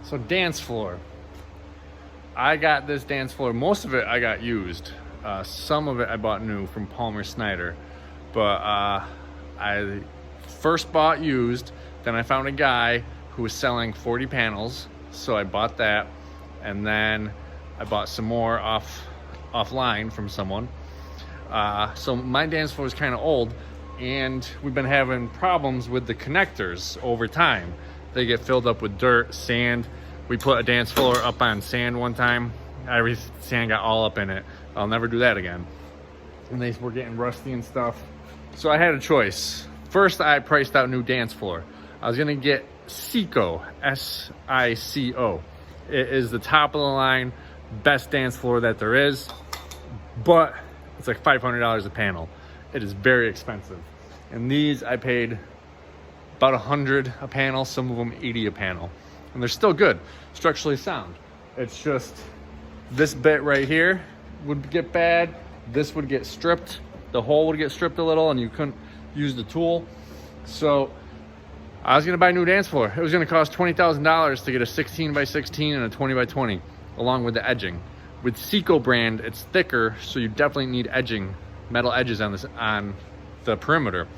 So dance floor. I got this dance floor. Most of it I got used. Some of it I bought new from Palmer Snyder. But I first bought used. Then I found a guy who was selling 40 panels. So I bought that. And then I bought some more offline from someone. So my dance floor is kind of old. And we've been having problems with the connectors over time. They get filled up with dirt, sand. We put a dance floor up on sand one time. Every sand got all up in it. I'll never do that again. And they were getting rusty and stuff. So I had a choice. First, I priced out new dance floor. I was gonna get Sico, S-I-C-O. It is the top of the line, best dance floor that there is, but it's like $500 a panel. It is very expensive. And these I paid about 100 a panel, some of them 80 a panel. And they're still good, structurally sound. It's just this bit right here would get bad. This would get stripped. The hole would get stripped a little and you couldn't use the tool. So I was gonna buy a new dance floor. It was gonna cost $20,000 to get a 16 by 16 and a 20 by 20, along with the edging. With Sico brand, it's thicker, so you definitely need edging, metal edges on the perimeter.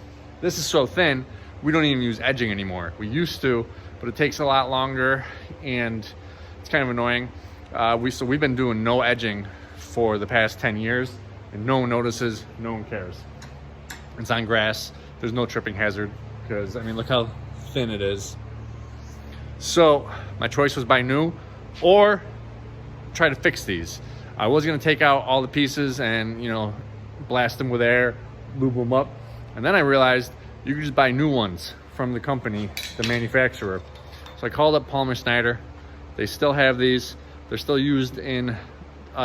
This is so thin, we don't even use edging anymore. We used to, but it takes a lot longer and it's kind of annoying. So we've been doing no edging for the past 10 years and no one notices, no one cares. It's on grass, there's no tripping hazard because, I mean, look how thin it is. So my choice was buy new or try to fix these. I was gonna take out all the pieces and, you know, blast them with air, lube them up. And then I realized you could just buy new ones from the company, the manufacturer. So I called up Palmer Snyder. They still have these. They're still used in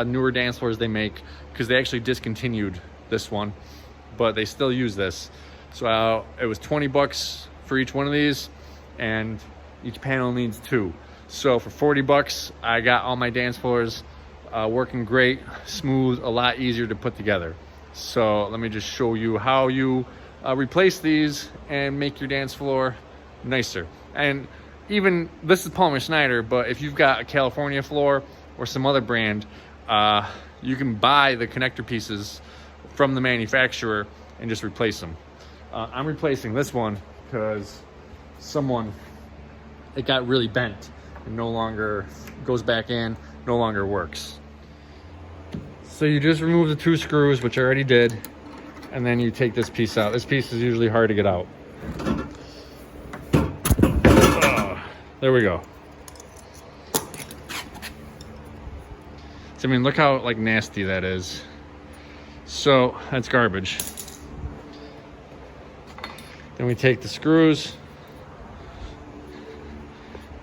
newer dance floors they make because they actually discontinued this one, but they still use this. So it was 20 bucks for each one of these and each panel needs 2. So for 40 bucks, I got all my dance floors working great, smooth, a lot easier to put together. So let me just show you how you replace these and make your dance floor nicer. And even, this is Palmer Snyder, but if you've got a California floor or some other brand, you can buy the connector pieces from the manufacturer and just replace them. I'm replacing this one because it got really bent and no longer goes back in, no longer works. So you just remove the 2 screws, which I already did, and then you take this piece out. This piece is usually hard to get out. There we go. So, I mean, look how like nasty that is. So that's garbage. Then we take the screws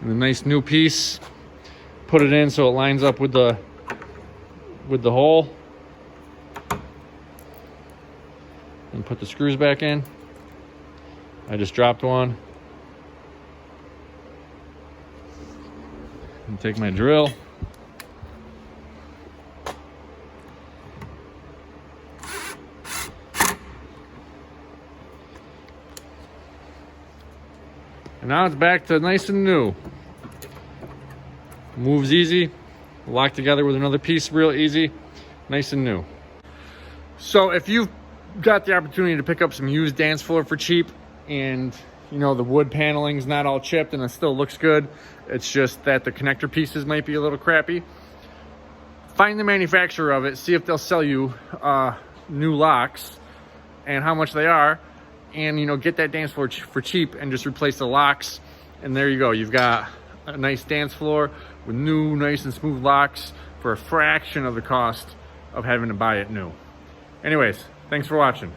and the nice new piece, put it in so it lines up with the hole, and put the screws back in. I just dropped one. And take my drill. And now it's back to nice and new. Moves easy, lock together with another piece real easy, nice and new. So if you've got the opportunity to pick up some used dance floor for cheap and you know the wood paneling's not all chipped and it still looks good, it's just that the connector pieces might be a little crappy, find the manufacturer of it, see if they'll sell you new locks and how much they are, and you know, get that dance floor for cheap and just replace the locks, and there you go. You've got a nice dance floor with new, nice and smooth locks for a fraction of the cost of having to buy it new. Anyways, thanks for watching.